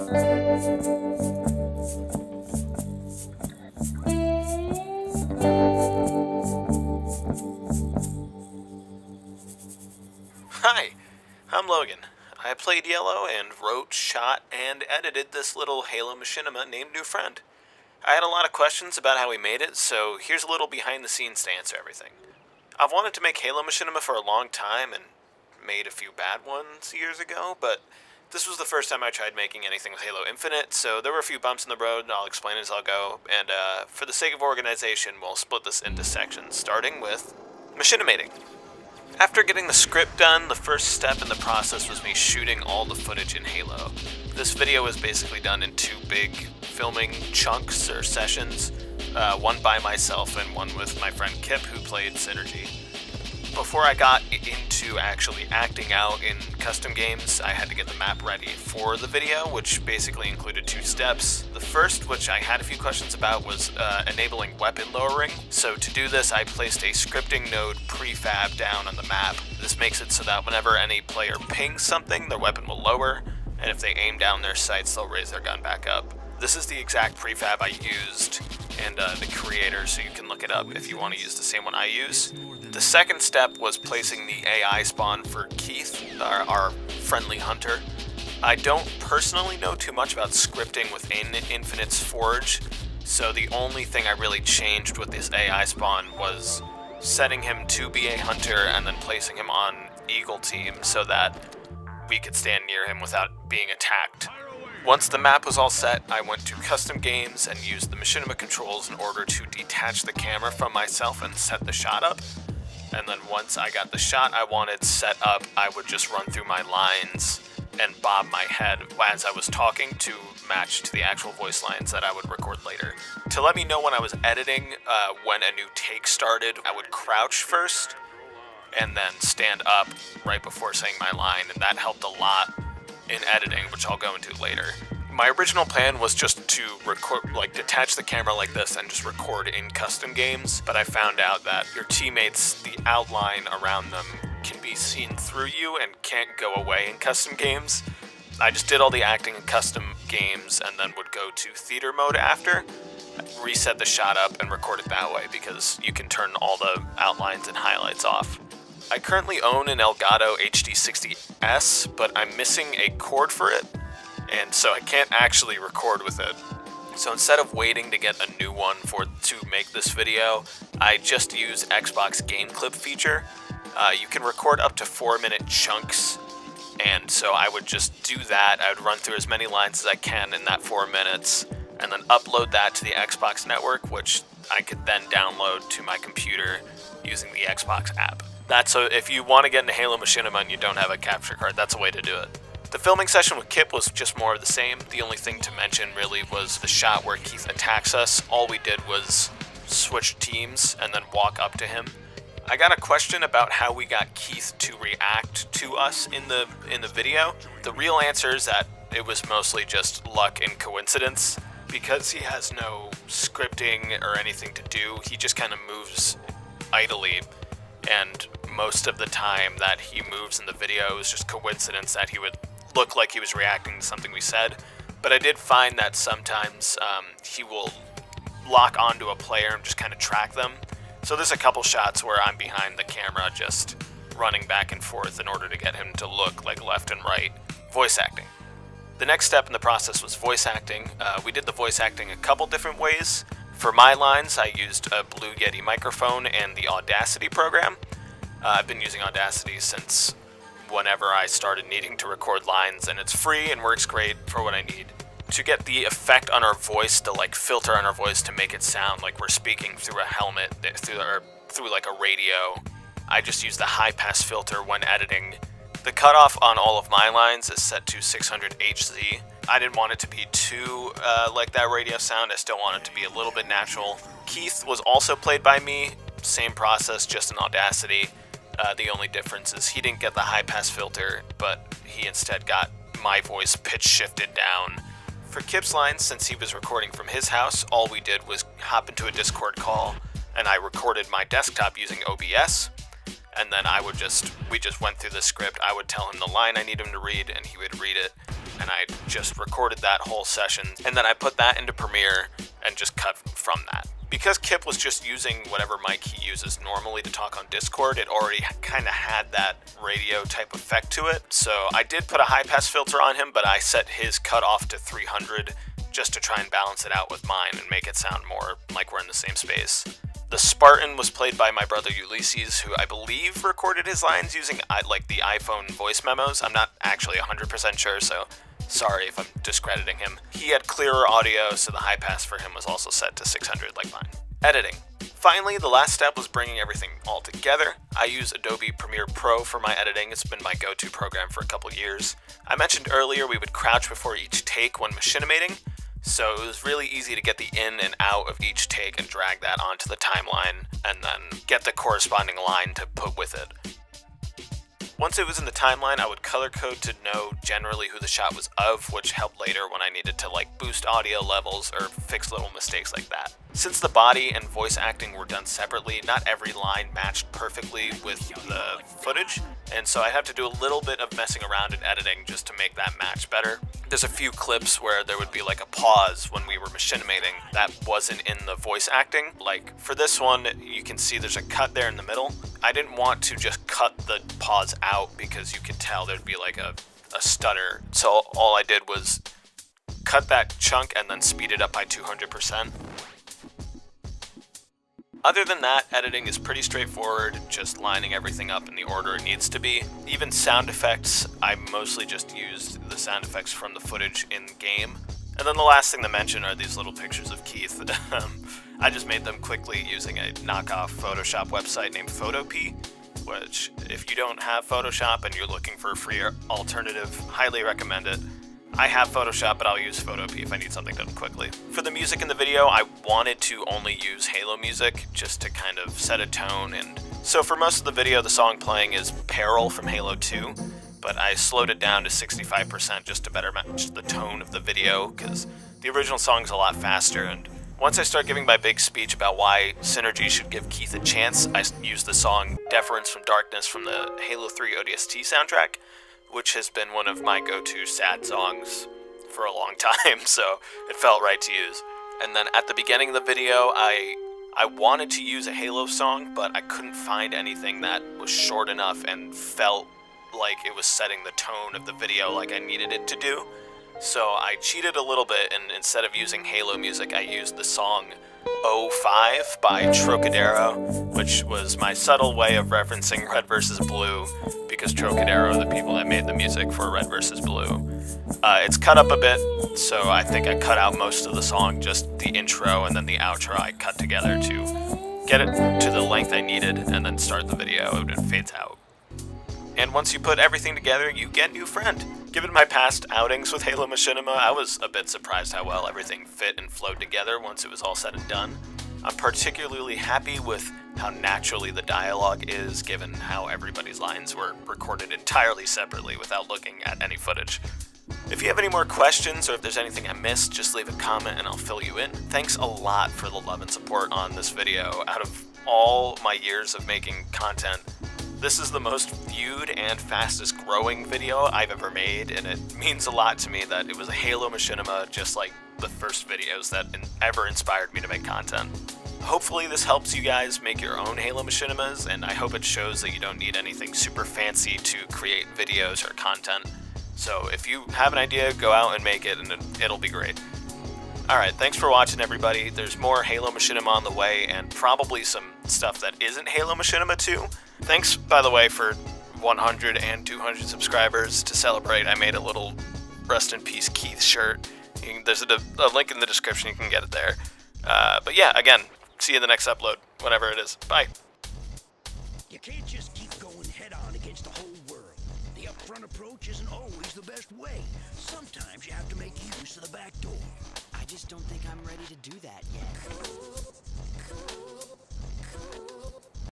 Hi, I'm Logan. I played Yellow and wrote, shot, and edited this little Halo machinima named New Friend. I had a lot of questions about how we made it, so here's a little behind the scenes to answer everything. I've wanted to make Halo machinima for a long time and made a few bad ones years ago, but this was the first time I tried making anything with Halo Infinite, so there were a few bumps in the road, and I'll explain as I'll go, and for the sake of organization, we'll split this into sections, starting with machinimating. After getting the script done, the first step in the process was me shooting all the footage in Halo. This video was basically done in two big filming chunks or sessions, one by myself and one with my friend Kip, who played Synergy. Before I got into actually acting out in custom games, I had to get the map ready for the video, which basically included two steps. The first, which I had a few questions about, was enabling weapon lowering. So to do this, I placed a scripting node prefab down on the map. This makes it so that whenever any player pings something, their weapon will lower, and if they aim down their sights, they'll raise their gun back up. This is the exact prefab I used, and the creator, so you can look it up if you want to use the same one I use. The second step was placing the AI spawn for Keith, our friendly hunter. I don't personally know too much about scripting within Infinite's Forge, so the only thing I really changed with this AI spawn was setting him to be a hunter and then placing him on Eagle Team so that we could stand near him without being attacked. Once the map was all set, I went to custom games and used the machinima controls in order to detach the camera from myself and set the shot up. And then once I got the shot I wanted set up, I would just run through my lines and bob my head as I was talking to match to the actual voice lines that I would record later. To let me know when I was editing, when a new take started, I would crouch first and then stand up right before saying my line, and that helped a lot in editing, which I'll go into later. My original plan was just to record, detach the camera like this and just record in custom games, but I found out that your teammates, the outline around them can be seen through you and can't go away in custom games. I just did all the acting in custom games and then would go to theater mode after, reset the shot up and record it that way because you can turn all the outlines and highlights off. I currently own an Elgato HD60S, but I'm missing a cord for it, and so I can't actually record with it. So instead of waiting to get a new one to make this video, I just use Xbox Game Clip feature. You can record up to 4-minute chunks, and so I would just do that. I would run through as many lines as I can in that 4 minutes, and then upload that to the Xbox network, which I could then download to my computer using the Xbox app. So if you want to get into Halo Machinima and you don't have a capture card, that's a way to do it. The filming session with Kip was just more of the same. The only thing to mention really was the shot where Keith attacks us. All we did was switch teams and then walk up to him. I got a question about how we got Keith to react to us in the video. The real answer is that it was mostly just luck and coincidence. Because he has no scripting or anything to do, he just kind of moves idly, and most of the time that he moves in the video is just coincidence that he would look like he was reacting to something we said. But I did find that sometimes he will lock onto a player and just kind of track them. So there's a couple shots where I'm behind the camera just running back and forth in order to get him to look like left and right. Voice acting. The next step in the process was voice acting. We did the voice acting a couple different ways. For my lines, I used a Blue Yeti microphone and the Audacity program. I've been using Audacity since whenever I started needing to record lines, and it's free and works great for what I need. To get the effect on our voice, the filter on our voice to make it sound like we're speaking through a helmet, through like a radio, I just use the high pass filter when editing. The cutoff on all of my lines is set to 600 Hz. I didn't want it to be too like that radio sound. I still want it to be a little bit natural. Keith was also played by me. Same process, just in Audacity. The only difference is he didn't get the high pass filter, but he instead got my voice pitch shifted down. For Kip's lines, since he was recording from his house, all we did was hop into a Discord call, and I recorded my desktop using OBS. And then we just went through the script. I would tell him the line I need him to read, and he would read it. and I just recorded that whole session, and then I put that into Premiere and just cut from that. Because Kip was just using whatever mic he uses normally to talk on Discord, it already kind of had that radio type effect to it. So I did put a high pass filter on him, but I set his cutoff to 300 just to try and balance it out with mine and make it sound more like we're in the same space. The Spartan was played by my brother Ulysses, who I believe recorded his lines using like the iPhone voice memos. I'm not actually 100% sure, so sorry if I'm discrediting him. He had clearer audio, so the high pass for him was also set to 600 like mine. Editing. Finally, the last step was bringing everything all together. I use Adobe Premiere Pro for my editing. It's been my go-to program for a couple years. I mentioned earlier we would crouch before each take when machinimating, so it was really easy to get the in and out of each take and drag that onto the timeline, and then get the corresponding line to put with it. Once it was in the timeline, I would color code to know generally who the shot was of, which helped later when I needed to like boost audio levels or fix little mistakes like that. Since the body and voice acting were done separately, not every line matched perfectly with the footage, and so I had to do a little bit of messing around in editing just to make that match better. There's a few clips where there would be like a pause when we were machinimating that wasn't in the voice acting. Like for this one, you can see there's a cut there in the middle. I didn't want to just cut the pause out because you could tell there'd be like a stutter. So all I did was cut that chunk and then speed it up by 200%. Other than that, editing is pretty straightforward, just lining everything up in the order it needs to be. Even sound effects, I mostly just used the sound effects from the footage in-game. And then the last thing to mention are these little pictures of Keith. I just made them quickly using a knockoff Photoshop website named Photopea, which if you don't have Photoshop and you're looking for a free alternative, highly recommend it. I have Photoshop, but I'll use Photopea if I need something done quickly. For the music in the video, I wanted to only use Halo music just to kind of set a tone, and so for most of the video the song playing is Peril from Halo 2, but I slowed it down to 65% just to better match the tone of the video, because the original song's a lot faster. And once I start giving my big speech about why Synergy should give Keith a chance, I used the song Deference from Darkness from the Halo 3 ODST soundtrack, which has been one of my go-to sad songs for a long time, so it felt right to use. And then at the beginning of the video, I wanted to use a Halo song, but I couldn't find anything that was short enough and felt like it was setting the tone of the video like I needed it to do. So I cheated a little bit, and instead of using Halo music, I used the song 05 by Trocadero, which was my subtle way of referencing Red vs. Blue, because Trocadero are the people that made the music for Red vs. Blue. It's cut up a bit, so I think I cut out most of the song, just the intro and then the outro I cut together to get it to the length I needed, and then start the video and it fades out. And once you put everything together, you get New Friend. Given my past outings with Halo Machinima, I was a bit surprised how well everything fit and flowed together once it was all said and done. I'm particularly happy with how naturally the dialogue is, given how everybody's lines were recorded entirely separately without looking at any footage. If you have any more questions, or if there's anything I missed, just leave a comment and I'll fill you in. Thanks a lot for the love and support on this video. Out of all my years of making content, this is the most viewed and fastest growing video I've ever made, and it means a lot to me that it was a Halo Machinima, just like the first videos that ever inspired me to make content. Hopefully this helps you guys make your own Halo Machinimas, and I hope it shows that you don't need anything super fancy to create videos or content. So if you have an idea, go out and make it, and it'll be great. Alright, thanks for watching everybody. There's more Halo Machinima on the way, and probably some stuff that isn't Halo Machinima too. Thanks, by the way, for 100 and 200 subscribers. To celebrate, I made a little Rest in Peace Keith shirt. There's a link in the description, you can get it there. But yeah, again, see you in the next upload, whenever it is. Bye. You can't just keep going head-on against the whole world. The upfront approach isn't always the best way. Sometimes you have to make use of the back door. I just don't think I'm ready to do that yet.